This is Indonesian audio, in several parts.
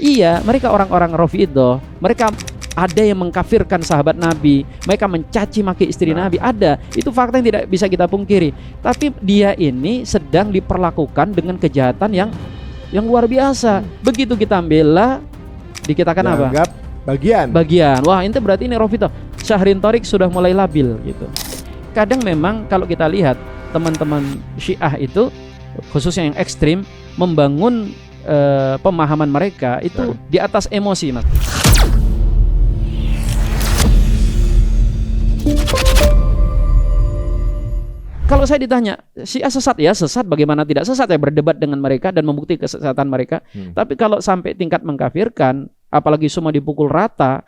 Iya, mereka orang-orang Rafidhah. Mereka ada yang mengkafirkan sahabat Nabi, mereka mencaci maki istri Nabi, ada. Itu fakta yang tidak bisa kita pungkiri. Tapi dia ini sedang diperlakukan dengan kejahatan yang luar biasa. Begitu kita bela, dikatakan apa? Dianggap bagian. Wah, itu berarti ini Rafidhah. Syahrin Tariq sudah mulai labil gitu. Kadang memang kalau kita lihat teman-teman Syiah itu, khususnya yang ekstrim, membangun pemahaman mereka itu di atas emosi, Mas. Kalau saya ditanya, Syiah sesat ya, sesat, bagaimana tidak sesat ya, berdebat dengan mereka dan membuktikan kesesatan mereka. Tapi kalau sampai tingkat mengkafirkan, apalagi semua dipukul rata,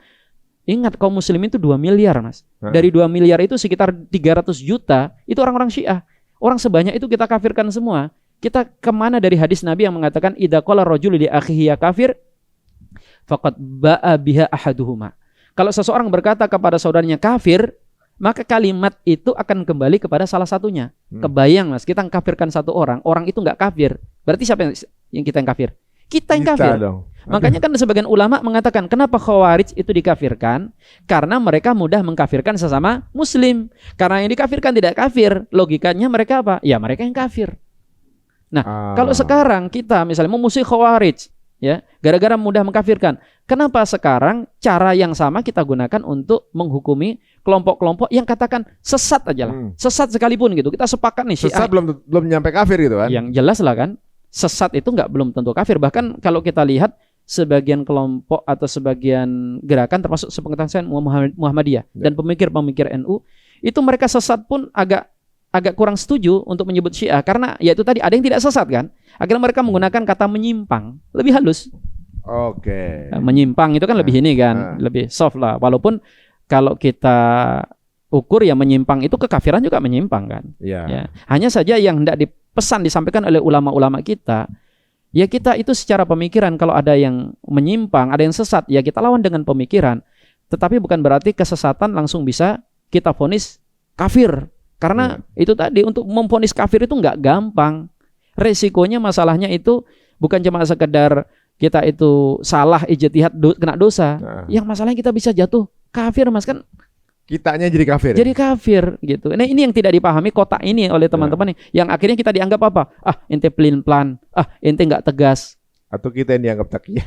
ingat kaum muslimin itu 2 miliar, Mas. Dari 2 miliar itu sekitar 300 juta itu orang-orang Syiah. Orang sebanyak itu kita kafirkan semua. Kita kemana dari hadis Nabi yang mengatakan idza qala rajulu li akhihi ya kafir faqad ba'a biha ahaduhuma. Kalau seseorang berkata kepada saudaranya kafir, maka kalimat itu akan kembali kepada salah satunya. Kebayang, Mas, kita mengkafirkan satu orang itu nggak kafir. Berarti siapa yang kita yang kafir? Kita yang kafir. Makanya kan sebagian ulama mengatakan kenapa Khawarij itu dikafirkan? Karena mereka mudah mengkafirkan sesama muslim. Karena yang dikafirkan tidak kafir, logikanya mereka apa? Ya mereka yang kafir. Nah, kalau sekarang kita misalnya memusuhi Khawarij, ya, gara-gara mudah mengkafirkan. Kenapa sekarang cara yang sama kita gunakan untuk menghukumi kelompok-kelompok yang katakan sesat aja lah, sesat sekalipun gitu. Kita sepakat nih Syiah. Sesat belum nyampe kafir gitu kan? Yang jelas lah kan, sesat itu belum tentu kafir. Bahkan kalau kita lihat sebagian kelompok atau sebagian gerakan termasuk sepengetahuan saya Muhammadiyah dan pemikir-pemikir NU itu mereka sesat pun agak kurang setuju untuk menyebut Syiah karena ya itu tadi ada yang tidak sesat kan. Akhirnya mereka menggunakan kata menyimpang, lebih halus. Oke. Menyimpang itu kan lebih ini kan, lebih soft lah. Walaupun kalau kita ukur ya menyimpang itu kekafiran juga menyimpang kan. Ya. Hanya saja yang hendak dipesan disampaikan oleh ulama-ulama kita, ya kita itu secara pemikiran kalau ada yang menyimpang, ada yang sesat, ya kita lawan dengan pemikiran. Tetapi bukan berarti kesesatan langsung bisa kita vonis kafir. Karena itu tadi untuk memvonis kafir itu nggak gampang. Resikonya masalahnya itu bukan cuma sekedar kita itu salah ijtihad kena dosa. Yang masalahnya kita bisa jatuh kafir, Mas, kan kitanya jadi kafir. Jadi kafir gitu. Nah, ini yang tidak dipahami kotak ini oleh teman-teman yang akhirnya kita dianggap apa? Ente pelin-pelan. Ente nggak tegas. Atau kita yang dianggap taqiyah.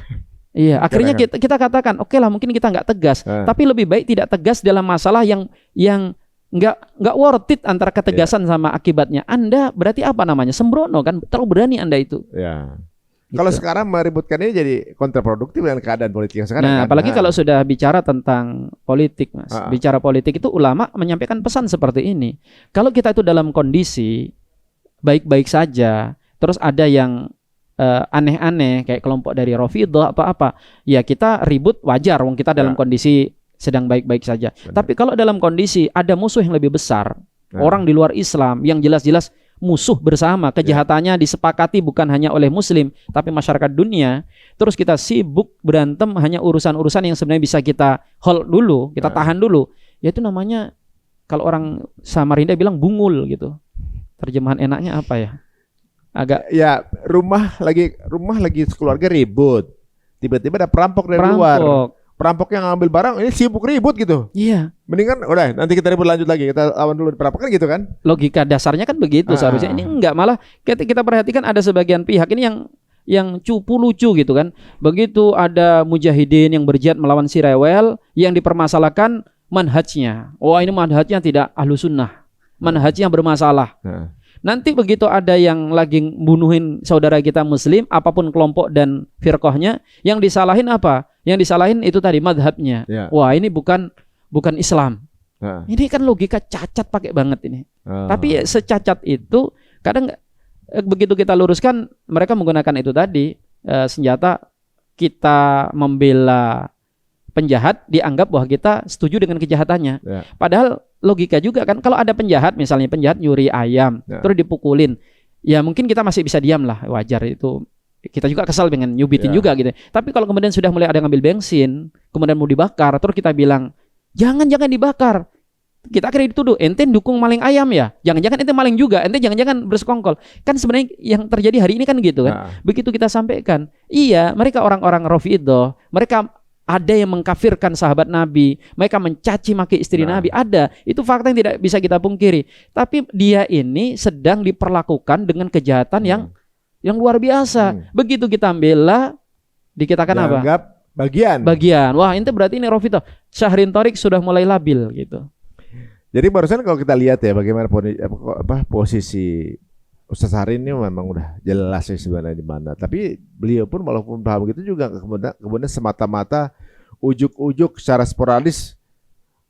Iya, akhirnya kita katakan, oke lah mungkin kita nggak tegas, tapi lebih baik tidak tegas dalam masalah yang nggak worth it antara ketegasan sama akibatnya. Anda berarti apa namanya? Sembrono kan, terlalu berani Anda itu. Ya. Gitu. Kalau sekarang meributkan ini jadi kontraproduktif dengan keadaan politik yang sekarang. Nah, apalagi kalau sudah bicara tentang politik, Mas. Bicara politik itu ulama menyampaikan pesan seperti ini. Kalau kita itu dalam kondisi baik-baik saja, terus ada yang aneh-aneh kayak kelompok dari Rafidhah apa-apa, ya kita ribut wajar, wong kita dalam kondisi sedang baik-baik saja. Tapi kalau dalam kondisi ada musuh yang lebih besar, orang di luar Islam yang jelas-jelas musuh bersama, kejahatannya disepakati bukan hanya oleh muslim tapi masyarakat dunia, terus kita sibuk berantem hanya urusan-urusan yang sebenarnya bisa kita hold dulu, kita tahan dulu, ya itu namanya kalau orang Samarinda bilang bungul gitu. Terjemahan enaknya apa ya? Agak ya rumah lagi sekeluarga ribut, tiba-tiba ada perampok dari luar. Perampok yang ngambil barang ini sibuk ribut gitu. Iya. Mendingan udah nanti kita ribut lanjut lagi, kita lawan dulu di perampok kan gitu kan. Logika dasarnya kan begitu seharusnya. Ini enggak, malah kita perhatikan ada sebagian pihak ini yang cupu lucu gitu kan. Begitu ada mujahidin yang berjihad melawan si rewel yang dipermasalahkan manhajnya. Wah, ini manhajnya tidak ahlu sunnah. Manhajnya bermasalah. Nanti begitu ada yang lagi bunuhin saudara kita muslim, apapun kelompok dan firqahnya, yang disalahin apa? Yang disalahin itu tadi madhabnya. Wah, ini bukan Islam. Ini kan logika cacat pakai banget ini. Tapi ya, secacat itu kadang begitu kita luruskan, mereka menggunakan itu tadi senjata. Kita membela penjahat dianggap bahwa kita setuju dengan kejahatannya. Padahal logika juga kan, kalau ada penjahat, misalnya penjahat nyuri ayam terus dipukulin, ya mungkin kita masih bisa diam lah, wajar itu. Kita juga kesal dengan nyubitin juga gitu. Tapi kalau kemudian sudah mulai ada ngambil bensin, kemudian mau dibakar, terus kita bilang jangan dibakar, kita akhirnya dituduh, ente dukung maling ayam ya, jangan-jangan ente maling juga, ente jangan-jangan bersekongkol. Kan sebenarnya yang terjadi hari ini kan gitu kan. Begitu kita sampaikan, iya mereka orang-orang Rafidhah, mereka ada yang mengkafirkan sahabat Nabi, mereka mencaci maki istri Nabi, ada. Itu fakta yang tidak bisa kita pungkiri. Tapi dia ini sedang diperlakukan dengan kejahatan yang luar biasa. Begitu kita bela, dikatakan apa? Bagian. Wah, ente berarti ini Rafidhah. Syahrin Thorik sudah mulai labil gitu. Jadi barusan kalau kita lihat ya bagaimana posisi Ustaz Syahrin ini memang udah jelas sih sebenarnya di mana. Tapi beliau pun walaupun paham gitu juga kemudian semata-mata ujuk-ujuk secara sporadis.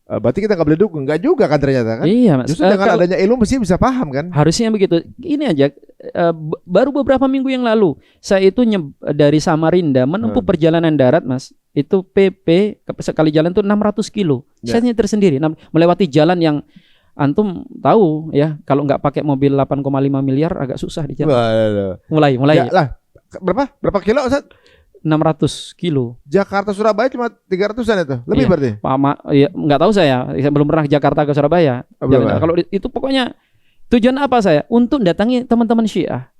Berarti kita nggak boleh dukung, nggak juga kan ternyata kan? Iya mas. Justru dengan adanya ilmu mesti bisa paham kan? Harusnya begitu. Ini aja baru beberapa minggu yang lalu saya itu dari Samarinda menempuh perjalanan darat mas. Itu PP sekali jalan tuh 600 kilo. Saya nyetir sendiri melewati jalan yang antum tahu ya, kalau nggak pakai mobil 8,5 miliar agak susah di jalan. Mulai. Ya, lah. Berapa kilo Ustaz? 600 kilo. Jakarta Surabaya cuma 300-an itu. Lebih berarti? Ya, nggak tahu saya belum pernah Jakarta ke Surabaya. Kalau itu pokoknya tujuan apa saya? Untuk datangi teman-teman Syiah.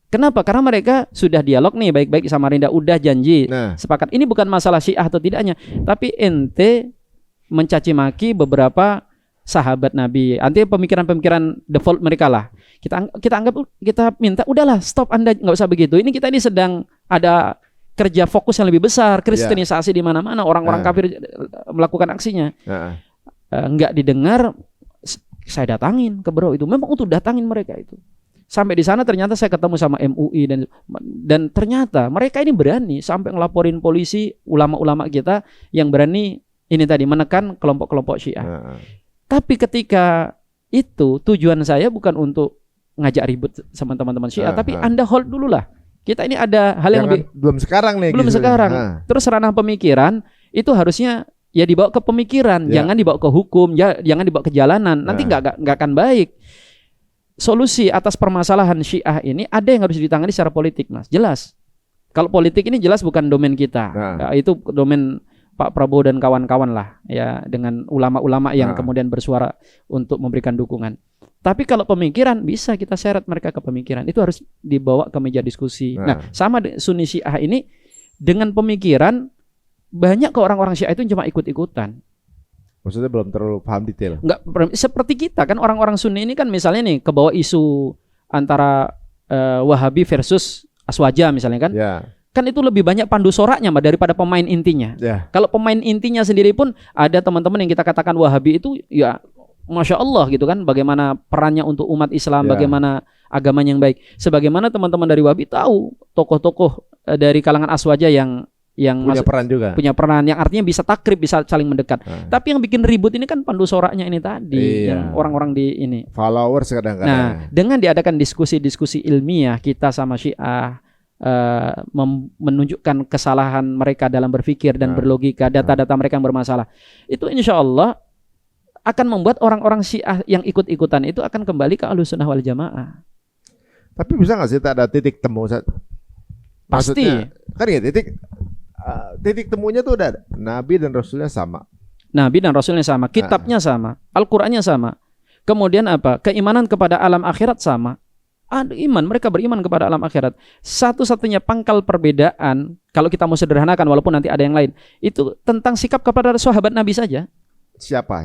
Kenapa? Karena mereka sudah dialog nih baik-baik Samarinda, udah janji sepakat. Ini bukan masalah Syiah atau tidaknya, tapi ente mencaci maki beberapa sahabat Nabi. Nanti pemikiran-pemikiran default mereka lah. Kita minta udahlah stop, Anda nggak usah begitu. Ini kita ini sedang ada kerja fokus yang lebih besar, kristenisasi di mana-mana, orang-orang kafir melakukan aksinya. Nggak didengar, saya datangin ke bro itu. Memang untuk datangin mereka itu. Sampai di sana ternyata saya ketemu sama MUI dan ternyata mereka ini berani sampai ngelaporin polisi, ulama-ulama kita yang berani ini tadi menekan kelompok-kelompok Syiah. Tapi ketika itu tujuan saya bukan untuk ngajak ribut sama teman-teman Syiah, tapi Anda hold dulu lah. Kita ini ada hal yang belum sekarang nih. Belum sekarang. Terus ranah pemikiran itu harusnya ya dibawa ke pemikiran, jangan dibawa ke hukum, jangan dibawa ke jalanan. Nanti nggak akan baik. Solusi atas permasalahan Syiah ini ada yang harus ditangani secara politik, mas. Jelas. Kalau politik ini jelas bukan domain kita. Ya, itu domain Pak Prabowo dan kawan-kawan lah, ya, dengan ulama-ulama yang kemudian bersuara untuk memberikan dukungan. Tapi kalau pemikiran bisa kita seret mereka ke pemikiran. Itu harus dibawa ke meja diskusi. Nah, sama Sunni Syiah ini dengan pemikiran banyak ke orang-orang Syiah itu cuma ikut-ikutan. Maksudnya belum terlalu paham detail. Enggak seperti kita kan, orang-orang Sunni ini kan misalnya nih kebawa isu antara Wahabi versus Aswaja misalnya kan. Kan itu lebih banyak pandu soraknya Mbak daripada pemain intinya. Kalau pemain intinya sendiri pun ada teman-teman yang kita katakan Wahabi itu ya Masya Allah gitu kan, bagaimana perannya untuk umat Islam, bagaimana agamanya yang baik. Sebagaimana teman-teman dari Wahabi tahu tokoh-tokoh dari kalangan Aswaja yang punya peran yang artinya bisa takrib, bisa saling mendekat. Tapi yang bikin ribut ini kan pandu soraknya ini tadi, yang orang-orang di ini followers kadang-kadang. Nah, dengan diadakan diskusi-diskusi ilmiah kita sama Syiah menunjukkan kesalahan mereka dalam berpikir dan berlogika, data-data mereka yang bermasalah, itu insya Allah akan membuat orang-orang Syiah yang ikut-ikutan itu akan kembali ke Ahlussunnah wal Jamaah. Tapi bisa nggak sih tak ada titik temu? Pasti. Kan ya titik temunya tuh udah Nabi dan Rasulnya sama. Nabi dan Rasulnya sama, kitabnya sama, Al-Qur'annya sama. Kemudian apa? Keimanan kepada alam akhirat sama. Ada iman, mereka beriman kepada alam akhirat. Satu-satunya pangkal perbedaan, kalau kita mau sederhanakan walaupun nanti ada yang lain, itu tentang sikap kepada sahabat Nabi saja. Siapa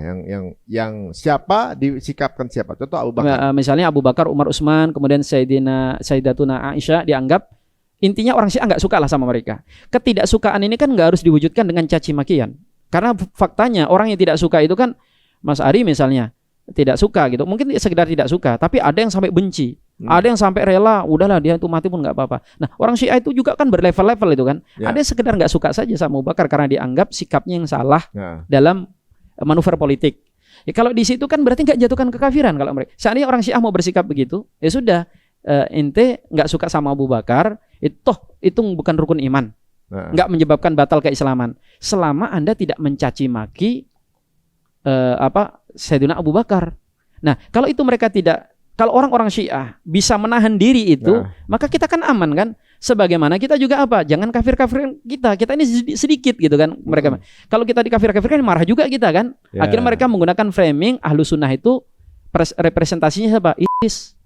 yang siapa disikapkan siapa? Contoh Abu Bakar. Misalnya Abu Bakar, Umar, Utsman, kemudian Sayyidatuna Aisyah dianggap intinya orang Syiah nggak suka lah sama mereka. Ketidaksukaan ini kan nggak harus diwujudkan dengan caci makian. Karena faktanya orang yang tidak suka itu kan Mas Ari misalnya tidak suka gitu. Mungkin sekedar tidak suka, tapi ada yang sampai benci. Ada yang sampai rela, udahlah dia itu mati pun nggak apa-apa. Nah, orang Syiah itu juga kan berlevel-level itu kan. Ada yang sekedar nggak suka saja sama Abu Bakar karena dianggap sikapnya yang salah dalam manuver politik. Ya, kalau di situ kan berarti nggak jatuhkan kekafiran kalau mereka. Seandainya orang Syiah mau bersikap begitu, ya sudah, ente nggak suka sama Abu Bakar, itu bukan rukun iman, nggak menyebabkan batal keislaman. Selama Anda tidak mencaci maki Sayyidina Abu Bakar. Nah, kalau itu mereka tidak, kalau orang-orang Syiah bisa menahan diri itu, maka kita kan aman kan. Sebagaimana kita juga apa? Jangan kafir-kafirin kita. Kita ini sedikit gitu kan mereka. Kalau kita dikafir-kafirkan marah juga kita kan. Akhirnya mereka menggunakan framing Ahlus Sunnah itu representasinya siapa? ISIS.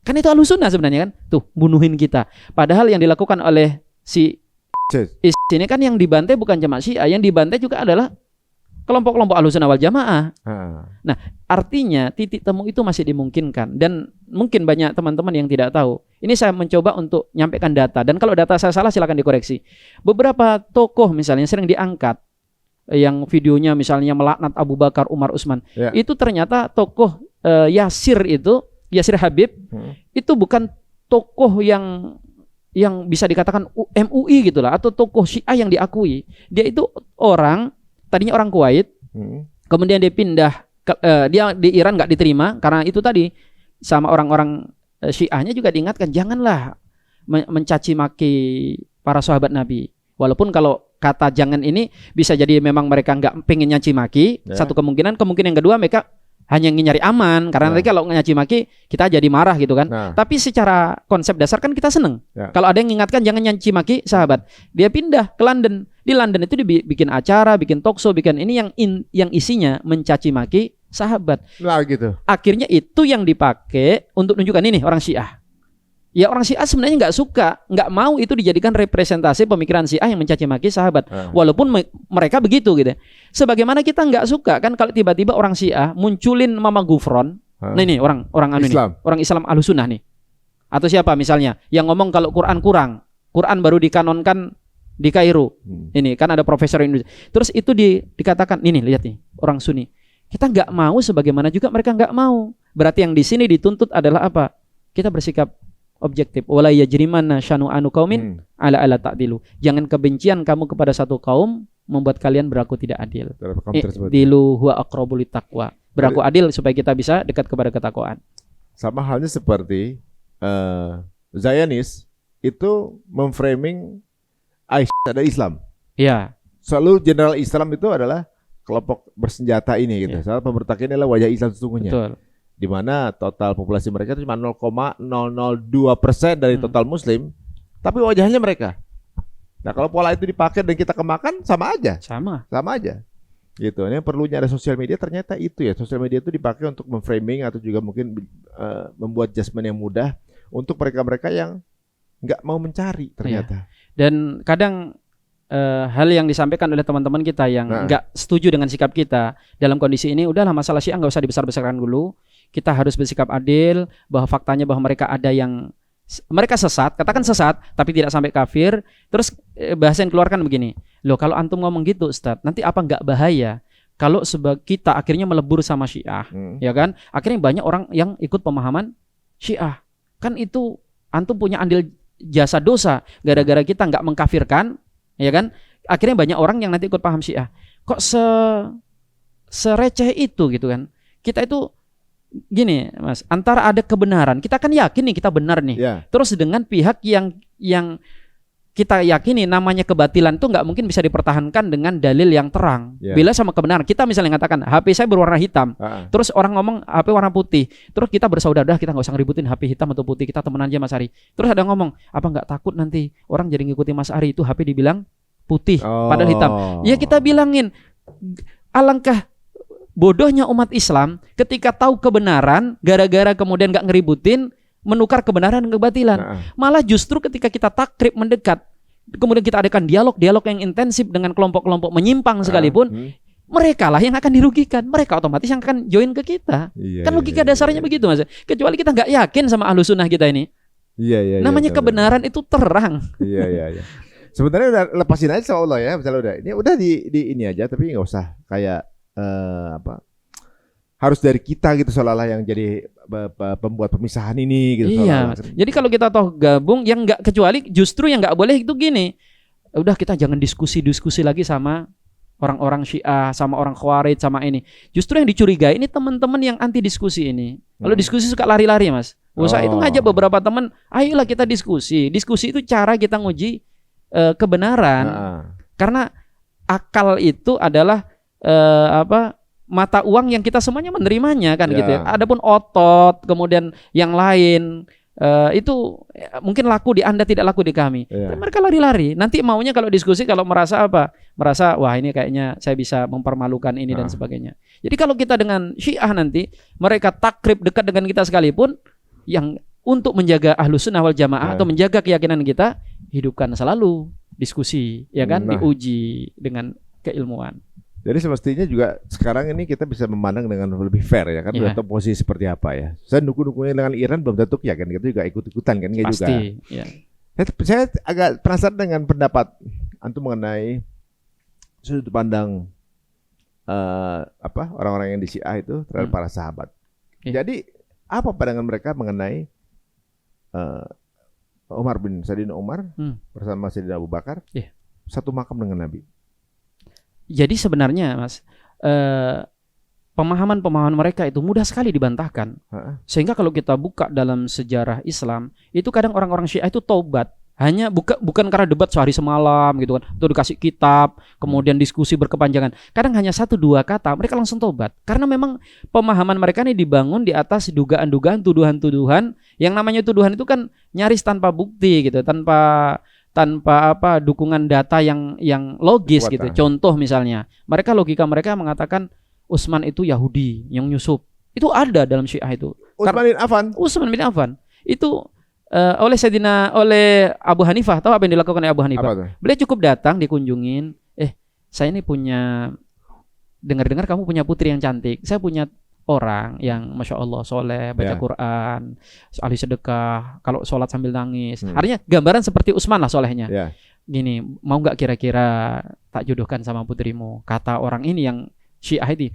Kan itu Ahlus Sunnah sebenarnya kan. Tuh, bunuhin kita. Padahal yang dilakukan oleh si ISIS ini kan yang dibantai bukan jamaah Syiah, yang dibantai juga adalah kelompok-kelompok Ahlus Sunnah wal Jamaah. Nah, artinya titik temu itu masih dimungkinkan dan mungkin banyak teman-teman yang tidak tahu. Ini saya mencoba untuk nyampaikan data dan kalau data saya salah silakan dikoreksi. Beberapa tokoh misalnya sering diangkat yang videonya misalnya melaknat Abu Bakar, Umar, Utsman. Itu ternyata tokoh Yasir Habib itu bukan tokoh yang bisa dikatakan MUI gitulah atau tokoh Syiah yang diakui. Dia itu tadinya orang Kuwait, kemudian dia pindah dia di Iran nggak diterima karena itu tadi sama orang-orang Syiahnya juga diingatkan janganlah mencaci maki para sahabat Nabi. Walaupun kalau kata jangan ini bisa jadi memang mereka nggak pengen nyaci maki, satu kemungkinan yang kedua mereka hanya ingin nyari aman karena nanti kalau nyaci maki kita jadi marah gitu kan. Tapi secara konsep dasar kan kita seneng. Kalau ada yang mengingatkan jangan nyaci maki sahabat, dia pindah ke London. Di London itu dibikin acara, bikin talkshow, bikin ini yang isinya mencaci maki sahabat. Nah gitu. Akhirnya itu yang dipakai untuk menunjukkan ini orang Syiah. Ya orang Syiah sebenarnya nggak mau itu dijadikan representasi pemikiran Syiah yang mencaci maki sahabat. Walaupun mereka begitu gitu. Sebagaimana kita nggak suka kan kalau tiba-tiba orang Syiah munculin Mama Gufron. Nah ini orang Islam. Orang Islam Ahlus Sunnah nih. Atau siapa misalnya yang ngomong kalau Quran kurang. Quran baru dikanonkan di Kairo. Ini kan ada profesor Indonesia. Terus itu dikatakan ini lihat nih orang Sunni. Kita nggak mau sebagaimana juga mereka nggak mau. Berarti yang di sini dituntut adalah apa? Kita bersikap objektif. Wala yajrimanna syanu'anu qaumin ala ta'dilu. Jangan kebencian kamu kepada satu kaum membuat kalian berlaku tidak adil. Dilu huwa aqrabu littaqwa. Berlaku adil supaya kita bisa dekat kepada ketakwaan. Sama halnya seperti Zionis itu memframing ISIS ada Islam. Iya. Selalu general Islam itu adalah kelompok bersenjata ini gitu. Soal pemberontak ini adalah wajah Islam sesungguhnya. Betul. Di mana total populasi mereka itu cuma 0,002% dari total Muslim, tapi wajahnya mereka. Nah kalau pola itu dipakai dan kita kemakan sama aja. Sama aja. Gitu. Ini perlunya ada sosial media ternyata itu ya. Sosial media itu dipakai untuk memframing atau juga mungkin membuat judgement yang mudah untuk mereka-mereka yang nggak mau mencari ternyata. Dan kadang hal yang disampaikan oleh teman-teman kita yang nggak setuju dengan sikap kita dalam kondisi ini, udahlah masalah Syiah nggak usah dibesar-besarkan dulu. Kita harus bersikap adil bahwa faktanya bahwa mereka ada yang mereka sesat, katakan sesat, tapi tidak sampai kafir. Terus bahasa yang keluarkan begini, loh kalau antum ngomong gitu Ustadz, nanti apa nggak bahaya kalau kita akhirnya melebur sama Syiah, ya kan? Akhirnya banyak orang yang ikut pemahaman Syiah, kan itu antum punya andil jasa dosa gara-gara kita nggak mengkafirkan. Ya kan? Akhirnya banyak orang yang nanti ikut paham Syiah. Kok sereceh itu gitu kan? Kita itu gini, Mas, antara ada kebenaran, kita kan yakin nih kita benar nih. Terus dengan pihak yang kita yakini namanya kebatilan itu nggak mungkin bisa dipertahankan dengan dalil yang terang. Bila sama kebenaran, kita misalnya mengatakan HP saya berwarna hitam, terus orang ngomong HP warna putih, terus kita bersaudara, kita nggak usah ngeributin HP hitam atau putih, kita temenan aja Mas Ari. Terus ada ngomong, apa nggak takut nanti orang jadi ngikutin Mas Ari itu HP dibilang putih, padahal hitam. Ya kita bilangin, alangkah bodohnya umat Islam ketika tahu kebenaran, gara-gara kemudian nggak ngeributin, menukar kebenaran dengan kebatilan. Malah justru ketika kita takrib mendekat, kemudian kita adakan dialog yang intensif dengan kelompok-kelompok menyimpang sekalipun, mereka lah yang akan dirugikan. Mereka otomatis yang akan join ke kita. Kan logika dasarnya begitu Mas. Kecuali kita nggak yakin sama Ahlus Sunnah kita ini. Namanya kebenaran itu terang. Sebenarnya udah lepasin aja sama Allah ya. Misalnya udah di ini aja, tapi nggak usah kayak harus dari kita gitu seolah-olah yang jadi pembuat pemisahan ini gitu. Iya. Jadi kalau kita toh gabung, yang nggak, kecuali justru yang nggak boleh itu gini. Udah kita jangan diskusi lagi sama orang-orang Syiah, sama orang Khawarij, sama ini. Justru yang dicurigai ini teman-teman yang anti diskusi ini. Kalau diskusi suka lari-lari Mas. Saya itu ngajak beberapa teman, ayolah kita diskusi. Diskusi itu cara kita nguji kebenaran. Karena akal itu adalah mata uang yang kita semuanya menerimanya kan gitu ya. Adapun otot kemudian yang lain itu mungkin laku di Anda, tidak laku di kami. Mereka lari-lari. Nanti maunya kalau diskusi, kalau merasa apa? Merasa wah ini kayaknya saya bisa mempermalukan ini dan sebagainya. Jadi kalau kita dengan Syiah nanti, mereka takrib dekat dengan kita sekalipun, yang untuk menjaga Ahlus Sunnah wal Jamaah atau menjaga keyakinan kita, hidupkan selalu diskusi, ya kan, diuji dengan keilmuan. Jadi semestinya juga sekarang ini kita bisa memandang dengan lebih fair ya kan, udah tahu posisi seperti apa ya. Saya dukung-dukungnya dengan Iran belum tentu ya kan, kita juga ikut-ikutan kan, juga. Pasti. Ya. Saya agak penasaran dengan pendapat antum mengenai sudut pandang orang-orang yang di Syiah itu terhadap para sahabat. Jadi apa pandangan mereka mengenai Umar bin Sayyidina Umar bersama Sayyidina Abu Bakar satu makam dengan Nabi? Jadi sebenarnya Mas, pemahaman-pemahaman mereka itu mudah sekali dibantahkan. Sehingga kalau kita buka dalam sejarah Islam, itu kadang orang-orang Syiah itu taubat. Hanya bukan karena debat sehari semalam gitu kan, atau dikasih kitab, kemudian diskusi berkepanjangan. Kadang hanya 1-2 kata, mereka langsung taubat. Karena memang pemahaman mereka ini dibangun di atas dugaan-dugaan, tuduhan-tuduhan. Yang namanya tuduhan itu kan nyaris tanpa bukti gitu, tanpa dukungan data yang logis gitu. Contoh misalnya, logika mereka mengatakan Utsman itu Yahudi yang nyusup. Itu ada dalam Syiah itu. Utsman bin Affan. Itu oleh Abu Hanifah. Tahu apa yang dilakukan oleh Abu Hanifah? Beliau cukup datang dikunjungin, saya ini punya, dengar-dengar kamu punya putri yang cantik. Saya punya orang yang Masya Allah soleh, baca Quran, ahli sedekah, kalau sholat sambil nangis. Artinya gambaran seperti Utsman lah solehnya. Gini, mau gak kira-kira tak jodohkan sama putrimu? Kata orang ini yang Syiah ini,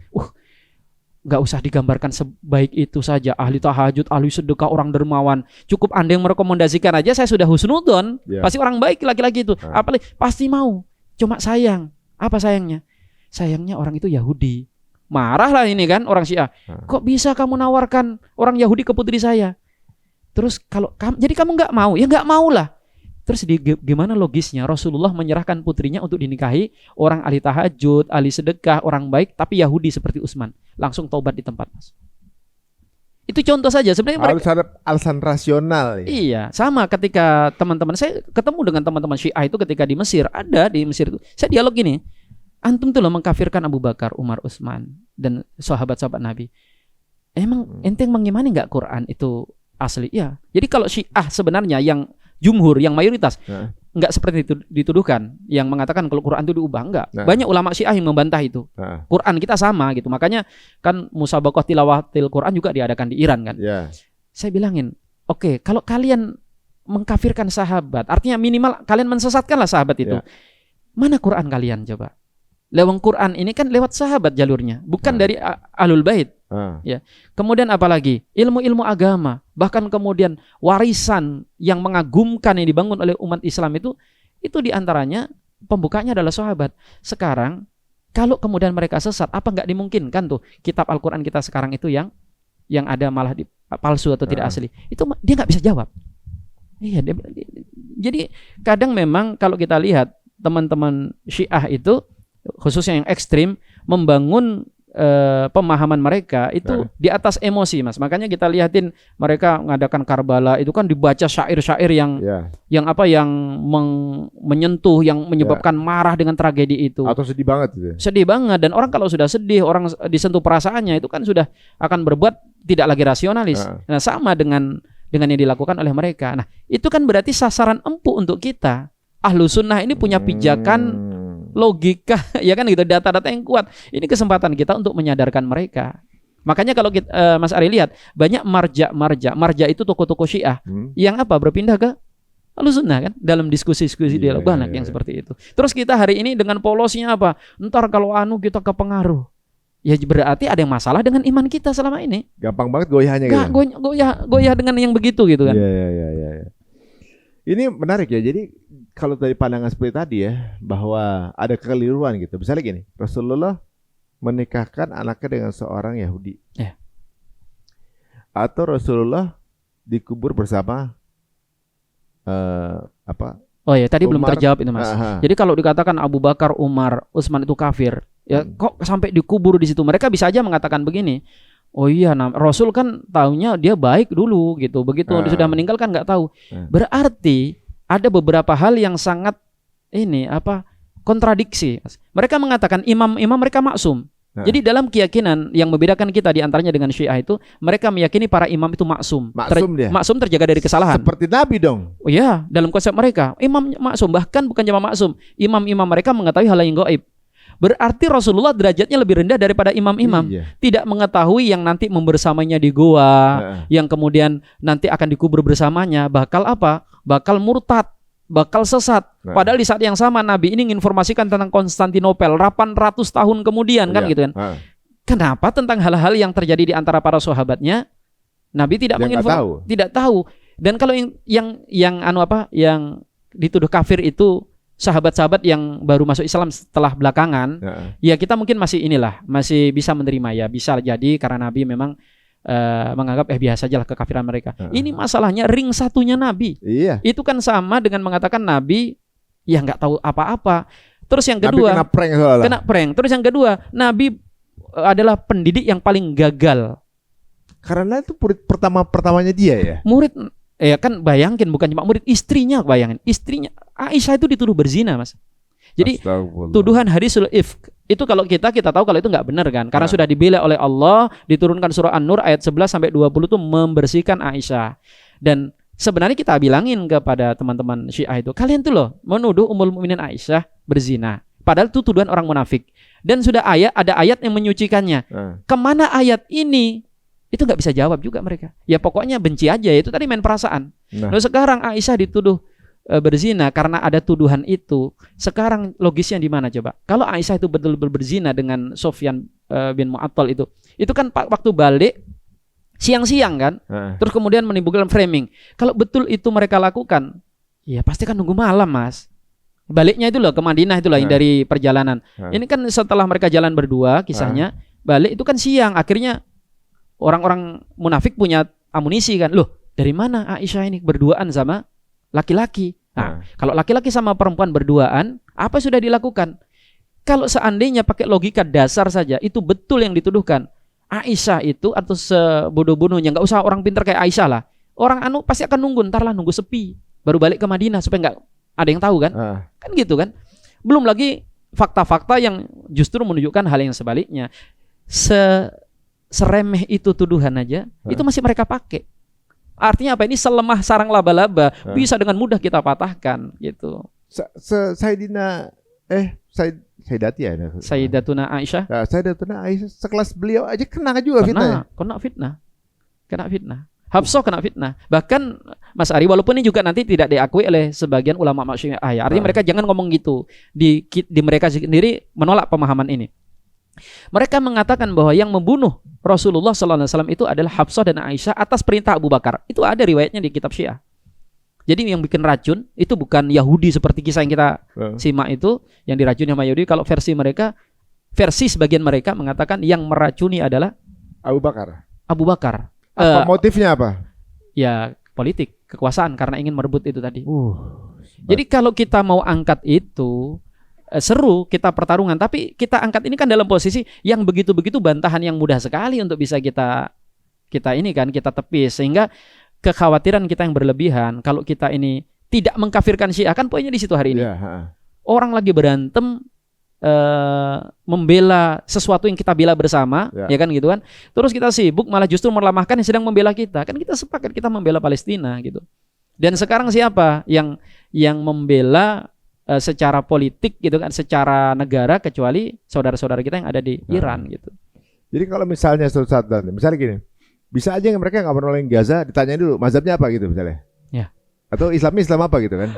gak usah digambarkan sebaik itu saja. Ahli tahajud, ahli sedekah, orang dermawan. Cukup Anda yang merekomendasikan aja, saya sudah husnudon. Pasti orang baik laki-laki itu. Apalagi pasti mau. Cuma sayang. Apa sayangnya? Sayangnya orang itu Yahudi. Marah lah ini kan orang Syiah. Kok bisa kamu nawarkan orang Yahudi ke putri saya? Terus jadi kamu nggak mau? Ya nggak mau lah. Terus gimana logisnya Rasulullah menyerahkan putrinya untuk dinikahi orang ahli tahajud, ahli sedekah, orang baik, tapi Yahudi seperti Utsman. Langsung taubat di tempat, Mas. Itu contoh saja sebenarnya mereka alasan rasional ya. Iya, sama ketika teman-teman saya ketemu dengan teman-teman Syiah itu ketika di Mesir, ada di Mesir itu. Saya dialog gini. Antum tuh loh mengkafirkan Abu Bakar, Umar, Utsman dan sahabat-sahabat Nabi. Emang ente mengimani nggak Quran itu asli? Ya. Jadi kalau Syiah sebenarnya yang jumhur, yang mayoritas nggak seperti itu dituduhkan, yang mengatakan kalau Quran itu diubah, enggak. Banyak ulama Syiah yang membantah itu. Quran kita sama gitu. Makanya kan musabaqah tilawatil Quran juga diadakan di Iran kan. Saya bilangin, oke, kalau kalian mengkafirkan sahabat, artinya minimal kalian mensesatkanlah sahabat itu. Mana Quran kalian coba? Lewat Quran ini kan lewat sahabat jalurnya, bukan dari Ahlul Bait. Ya. Kemudian apalagi ilmu-ilmu agama, bahkan kemudian warisan yang mengagumkan yang dibangun oleh umat Islam itu diantaranya pembukanya adalah sahabat. Sekarang kalau kemudian mereka sesat, apa nggak dimungkinkan tuh kitab Al-Quran kita sekarang itu yang ada malah palsu atau tidak asli? Itu dia nggak bisa jawab. Iya, jadi kadang memang kalau kita lihat teman-teman Syiah itu khususnya yang ekstrim membangun pemahaman mereka itu di atas emosi, Mas. Makanya kita lihatin mereka mengadakan Karbala itu kan dibaca syair-syair yang menyentuh, yang menyebabkan marah dengan tragedi itu. Atau sedih banget gitu. Sedih banget, dan orang kalau sudah sedih, orang disentuh perasaannya itu kan sudah akan berbuat tidak lagi rasionalis. Nah, sama dengan yang dilakukan oleh mereka. Nah, itu kan berarti sasaran empuk untuk kita. Ahlus Sunnah ini punya pijakan logika, ya kan gitu, data-data yang kuat. Ini kesempatan kita untuk menyadarkan mereka. Makanya kalau kita, Mas Ari lihat banyak marja itu toko-toko Syiah yang berpindah ke Ahlus Sunnah kan dalam diskusi-diskusi dialog banyak yang seperti itu. Terus kita hari ini dengan polosnya apa? Ntar kalau kita kepengaruh, ya berarti ada yang masalah dengan iman kita selama ini. Gampang banget goyahnya gitu. Goyah dengan yang begitu gitu kan. Iya. Ini menarik ya. Jadi kalau dari pandangan seperti tadi ya, bahwa ada kekeliruan gitu. Misalnya gini, Rasulullah menikahkan anaknya dengan seorang Yahudi. Atau Rasulullah dikubur bersama tadi Umar, belum terjawab itu, Mas. Jadi kalau dikatakan Abu Bakar, Umar, Utsman itu kafir, ya kok sampai dikubur di situ? Mereka bisa aja mengatakan begini. Oh iya, Rasul kan taunya dia baik dulu gitu. Begitu sudah meninggal kan nggak tahu. Berarti ada beberapa hal yang sangat kontradiksi. Mereka mengatakan imam-imam mereka maksum. Jadi dalam keyakinan yang membedakan kita di antaranya dengan Syiah itu, mereka meyakini para imam itu maksum. Maksum terjaga dari kesalahan. Seperti Nabi dong. Oh iya, dalam konsep mereka, imam maksum, bahkan bukan cuma maksum. Imam-imam mereka mengetahui hal yang gaib. Berarti Rasulullah derajatnya lebih rendah daripada imam-imam. Iya. Tidak mengetahui yang nanti membersamanya di goa, yang kemudian nanti akan dikubur bersamanya, bakal apa? Bakal murtad, bakal sesat. Padahal di saat yang sama Nabi ini menginformasikan tentang Konstantinopel 800 tahun kemudian kan gitu kan. Kenapa tentang hal-hal yang terjadi di antara para sahabatnya Nabi tidak menginformasikan, tidak tahu. Dan kalau yang dituduh kafir itu sahabat-sahabat yang baru masuk Islam setelah belakangan, ya kita mungkin masih bisa menerima ya, bisa jadi karena Nabi memang menganggap biasa aja lah kekafiran mereka. Ini masalahnya ring satunya Nabi. Iya. Itu kan sama dengan mengatakan Nabi ya nggak tahu apa-apa. Terus yang kedua, Nabi kena prank. Terus yang kedua, Nabi adalah pendidik yang paling gagal. Karena itu murid pertamanya dia ya. Murid kan bayangin, bukan cuma murid, istrinya, bayangin. Istrinya Aisyah itu dituduh berzina, Mas. Jadi tuduhan hadisul ifk itu kalau kita tahu kalau itu nggak benar kan, karena sudah dibela oleh Allah, diturunkan surah An-Nur ayat 11 sampai 20 itu membersihkan Aisyah. Dan sebenarnya kita bilangin kepada teman-teman Syiah itu, kalian tuh loh menuduh Ummul Mukminin Aisyah berzina. Padahal itu tuduhan orang munafik. Dan sudah ada ayat yang menyucikannya. Kemana ayat ini? Itu nggak bisa jawab juga mereka. Ya pokoknya benci aja, itu tadi main perasaan. Lalu sekarang Aisyah dituduh berzina karena ada tuduhan itu. Sekarang logisnya di mana coba? Kalau Aisyah itu betul-betul berzina dengan Sofyan bin Mu'attal itu kan waktu balik siang-siang kan? Terus kemudian menimbulkan framing. Kalau betul itu mereka lakukan, ya pasti kan nunggu malam, Mas. Baliknya itu loh ke Madinah itu loh yang dari perjalanan. Ini kan setelah mereka jalan berdua kisahnya, balik itu kan siang. Akhirnya orang-orang munafik punya amunisi kan. Loh, dari mana Aisyah ini berduaan sama laki-laki? Nah, kalau laki-laki sama perempuan berduaan, apa sudah dilakukan? Kalau seandainya pakai logika dasar saja, itu betul yang dituduhkan. Aisyah itu atau sebodoh-bodohnya, nggak usah orang pintar kayak Aisyah lah. Orang pasti akan nunggu sepi, baru balik ke Madinah supaya nggak ada yang tahu kan? Kan gitu kan? Belum lagi fakta-fakta yang justru menunjukkan hal yang sebaliknya. Seremeh itu tuduhan aja, itu masih mereka pakai. Artinya apa? Ini selemah sarang laba-laba, bisa dengan mudah kita patahkan gitu. Sayyidatuna Aisyah. Nah, Sayyidatuna Aisyah sekelas beliau aja kena juga fitnah. Kena fitnah. Hafsah kena fitnah. Bahkan Mas Ari, walaupun ini juga nanti tidak diakui oleh sebagian ulama Syiah, artinya mereka jangan ngomong gitu. Di mereka sendiri menolak pemahaman ini. Mereka mengatakan bahwa yang membunuh Rasulullah SAW itu adalah Hafsah dan Aisyah atas perintah Abu Bakar. Itu ada riwayatnya di kitab Syiah. Jadi yang bikin racun itu bukan Yahudi seperti kisah yang kita simak itu, yang diracuni sama Yahudi. Kalau versi sebagian mereka mengatakan yang meracuni adalah Abu Bakar. Apa motifnya apa? Ya politik, kekuasaan, karena ingin merebut itu tadi. Jadi kalau kita mau angkat itu, seru kita pertarungan, tapi kita angkat ini kan dalam posisi yang begitu-begitu bantahan yang mudah sekali untuk bisa kita tepis, sehingga kekhawatiran kita yang berlebihan kalau kita ini tidak mengkafirkan Syiah, kan poinnya di situ hari ini. Orang lagi berantem membela sesuatu yang kita bela bersama, ya kan gitu kan. Terus kita sibuk malah justru melemahkan yang sedang membela kita. Kan kita sepakat kita membela Palestina gitu. Dan sekarang siapa yang membela secara politik gitu kan, secara negara, kecuali saudara-saudara kita yang ada di Iran gitu. Jadi kalau misalnya suatu saat misalnya gini, bisa aja mereka nggak pernah nolongin Gaza, ditanyain dulu mazhabnya apa gitu misalnya. Ya. Atau Islam apa gitu kan.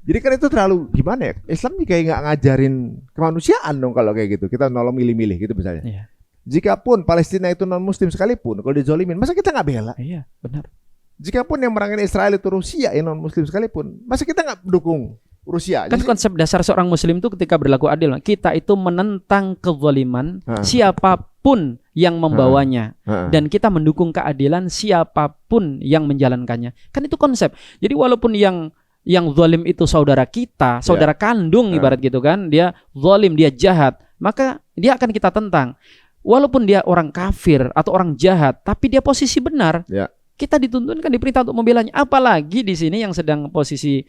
Jadi kan itu terlalu gimana ya? Islam nih kayak nggak ngajarin kemanusiaan dong kalau kayak gitu. Kita nolong milih-milih gitu misalnya. Ya. Jikapun Palestina itu non Muslim sekalipun, kalau dizolimin, masa kita nggak bela? Iya, benar. Jikapun yang merangin Israel itu Rusia yang non Muslim sekalipun, masa kita nggak dukung Rusia? Kan konsep dasar seorang Muslim itu ketika berlaku adil, kita itu menentang kezaliman siapapun yang membawanya, dan kita mendukung keadilan siapapun yang menjalankannya. Kan itu konsep. Jadi walaupun yang zalim itu saudara kita, saudara kandung ibarat gitu kan, dia zalim, dia jahat, maka dia akan kita tentang. walaupun dia orang kafir atau orang jahat, tapi dia posisi benar. Ya. Kita dituntunkan, diperintah untuk membelanya. Apalagi di sini yang sedang posisi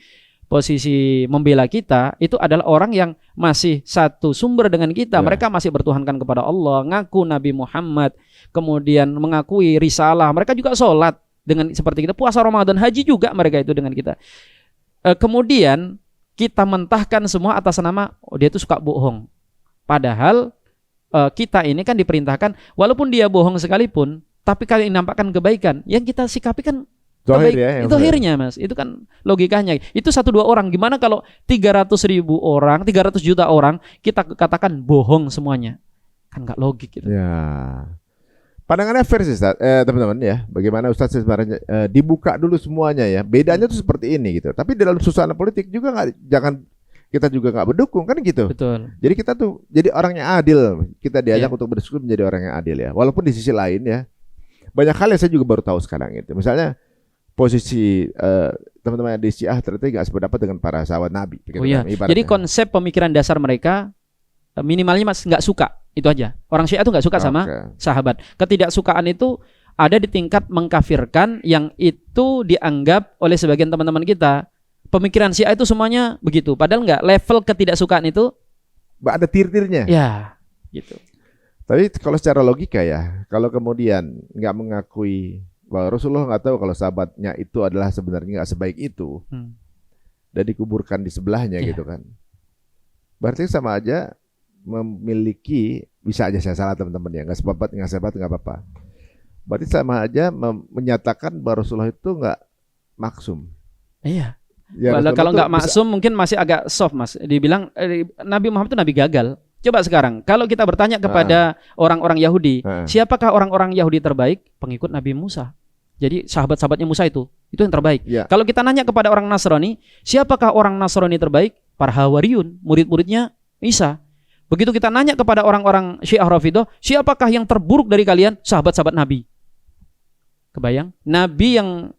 membela kita itu adalah orang yang masih satu sumber dengan kita. Ya. Mereka masih bertuhankan kepada Allah, ngaku Nabi Muhammad, kemudian mengakui risalah. Mereka juga sholat dengan seperti kita, puasa Ramadan, haji juga mereka itu dengan kita. Kemudian kita mentahkan semua atas nama dia itu suka bohong. Padahal kita ini kan diperintahkan walaupun dia bohong sekalipun, tapi kalau nampakkan kebaikan, yang kita sikapi kan Zohir ya, itu akhirnya Mas, itu kan logikanya. Itu 1-2 orang, gimana kalau 300.000 orang, 300 juta orang kita katakan bohong semuanya? Kan nggak logik gitu. Ya. Pandangannya fair sih teman-teman ya. Bagaimana Ustaz sebenarnya dibuka dulu semuanya ya. Bedanya tuh seperti ini gitu. Tapi dalam suasana politik juga kita juga nggak berdukung kan gitu. Betul. Jadi kita tuh jadi orang yang adil. Kita diajak Ya. untuk berdiskusi menjadi orang yang adil ya. Walaupun di sisi lain ya banyak hal yang saya juga baru tahu sekarang itu. Misalnya posisi teman-teman di Syiah ternyata nggak sependapat dengan para sahabat Nabi. Oh iya. Jadi konsep pemikiran dasar mereka minimalnya Mas nggak suka, itu aja. Orang Syiah itu nggak suka sama sahabat. Ketidaksukaan itu ada di tingkat mengkafirkan yang itu dianggap oleh sebagian teman-teman kita. Pemikiran Syiah itu semuanya begitu. Padahal nggak, level ketidaksukaan itu ada tir-tirnya. Ya, gitu. Tapi kalau secara logika ya, kalau kemudian nggak mengakui bahwa Rasulullah nggak tahu kalau sahabatnya itu adalah sebenarnya nggak sebaik itu dan dikuburkan di sebelahnya gitu kan, berarti sama aja memiliki, bisa aja saya salah teman-teman ya, nggak sepakat nggak apa-apa, berarti sama aja menyatakan bahwa Rasulullah itu nggak maksum. Iya. Ya, kalau nggak maksum mungkin masih agak soft Mas. Dibilang Nabi Muhammad itu nabi gagal. Coba sekarang kalau kita bertanya kepada orang-orang Yahudi, siapakah orang-orang Yahudi terbaik? Pengikut Nabi Musa. Jadi sahabat-sahabatnya Musa itu yang terbaik. Ya. Kalau kita nanya kepada orang Nasrani, siapakah orang Nasrani terbaik? Para Hawariyun, murid-muridnya Isa. Begitu kita nanya kepada orang-orang Syiah Rafidhah, siapakah yang terburuk dari kalian? Sahabat-sahabat Nabi. Kebayang? Nabi yang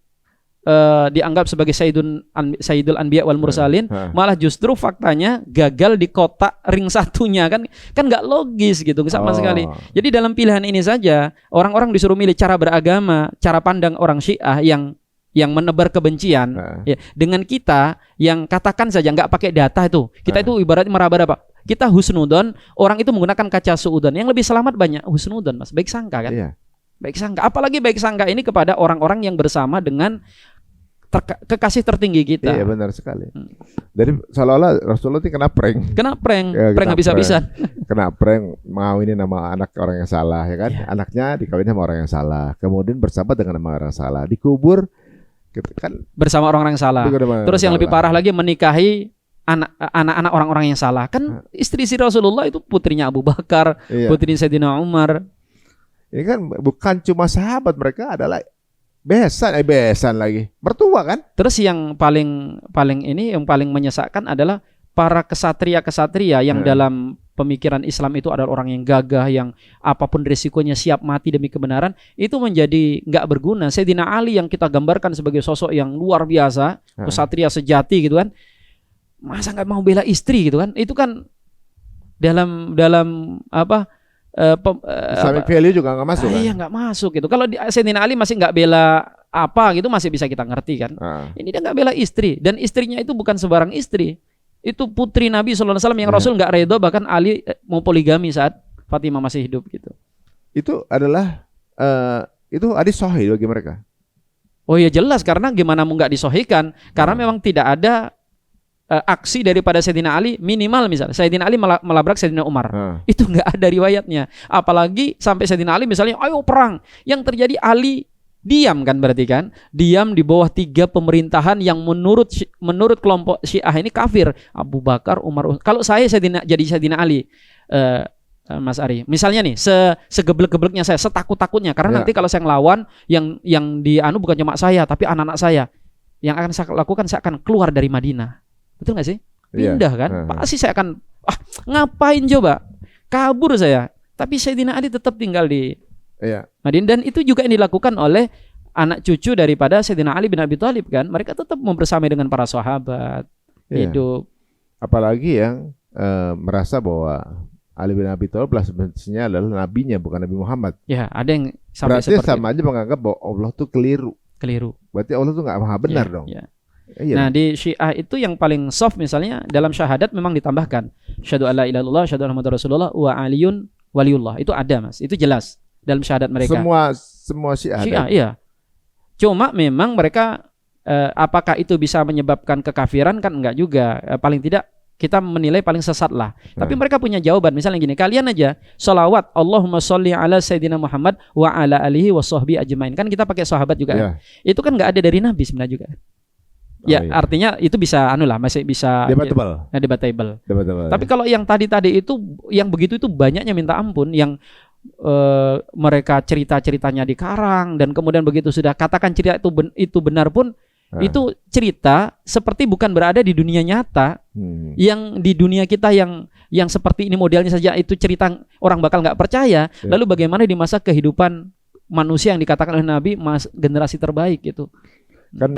dianggap sebagai Sayyidul Anbiya wal Mursalin, malah justru faktanya gagal di kotak ring satunya, kan nggak logis gitu sama sekali. Jadi dalam pilihan ini saja orang-orang disuruh milih cara beragama, cara pandang orang Syiah yang menebar kebencian ya, dengan kita yang katakan saja nggak pakai data itu, kita itu ibaratnya meraba apa? Kita husnudon, orang itu menggunakan kaca suudon. Yang lebih selamat banyak husnudon Mas, baik sangka kan? Iya. Baik sangka, apalagi baik sangka ini kepada orang-orang yang bersama dengan kekasih tertinggi kita. Iya benar sekali. Jadi seolah-olah Rasulullah itu kena prank. Kena prank, Ya, prank habis-habisan. Kena prank, mau ini nama anak orang yang salah ya kan? Ya. Anaknya dikawin sama orang yang salah, kemudian bersahabat dengan nama orang yang salah, dikubur kan bersama orang-orang yang salah. Terus yang lebih parah lagi menikahi anak-anak orang-orang yang salah. Kan istri Rasulullah itu putrinya Abu Bakar, putrinya Sayyidina Umar. Ini kan bukan cuma sahabat, mereka adalah besan lagi, mertua kan. Terus yang paling menyesakkan adalah para kesatria yang dalam pemikiran Islam itu adalah orang yang gagah, yang apapun risikonya siap mati demi kebenaran, itu menjadi nggak berguna. Sayyidina Ali yang kita gambarkan sebagai sosok yang luar biasa, kesatria sejati gitu kan, masa nggak mau bela istri gitu kan? Itu kan dalam Islamic value juga nggak masuk kan? Iya nggak masuk gitu. Kalau Sayyidina Ali masih nggak bela apa gitu masih bisa kita ngerti kan. Ini dia nggak bela istri, dan istrinya itu bukan sembarang istri. Itu putri Nabi SAW yang Rasul nggak redho, bahkan Ali mau poligami saat Fatimah masih hidup gitu. Itu adalah itu hadis sahih bagi mereka. Oh ya jelas, karena gimana mau nggak disohikan? Karena memang tidak ada aksi daripada Sayyidina Ali, minimal misalnya Sayyidina Ali melabrak Sayyidina Umar, itu nggak ada riwayatnya. Apalagi sampai Sayyidina Ali misalnya ayo perang, yang terjadi Ali diam kan, berarti kan diam di bawah 3 pemerintahan yang menurut kelompok Syiah ini kafir. Abu Bakar, Umar. Kalau saya jadi Sayyidina Ali, Mas Ari, misalnya nih segeblek-gebleknya saya, setakut-takutnya, karena nanti kalau saya ngelawan yang bukan cuma saya tapi anak-anak saya, yang akan saya lakukan, saya akan keluar dari Madinah. Betul nggak sih? Pindah kan? Pasti saya akan ngapain coba? Kabur saya. Tapi Sayyidina Ali tetap tinggal di Madinah, dan itu juga yang dilakukan oleh anak cucu daripada Sayyidina Ali bin Abi Thalib kan. Mereka tetap membersamai dengan para sahabat hidup. Apalagi yang merasa bahwa Ali bin Abi Thalib lah sebenarnya adalah nabinya, bukan Nabi Muhammad. Ya, ada yang sampai berarti sama aja menganggap bahwa Allah tuh keliru. Berarti Allah tuh nggak maha benar dong. Ya. Nah, di Syiah itu yang paling soft misalnya dalam syahadat memang ditambahkan syahadu alla ilaha illallah, syahadu anna muhammadar rasulullah wa aliyun waliullah. Itu ada, Mas. Itu jelas dalam syahadat mereka. Semua Syiah. Iya. Cuma memang mereka apakah itu bisa menyebabkan kekafiran kan enggak juga. Paling tidak kita menilai paling sesat lah. Tapi mereka punya jawaban. Misalnya gini, kalian aja sholawat Allahumma sholli ala sayyidina Muhammad wa ala alihi wa sahbihi ajmain. Kan kita pakai sahabat juga. Kan? Itu kan enggak ada dari Nabi sebenarnya juga. Ya, artinya itu bisa masih bisa debatable. Tapi kalau yang tadi itu yang begitu itu banyaknya minta ampun, yang mereka cerita-ceritanya dikarang dan kemudian begitu sudah katakan cerita itu benar pun itu cerita seperti bukan berada di dunia nyata. Yang di dunia kita yang seperti ini modelnya saja itu cerita orang bakal nggak percaya. Lalu bagaimana di masa kehidupan manusia yang dikatakan oleh Nabi generasi terbaik itu kan.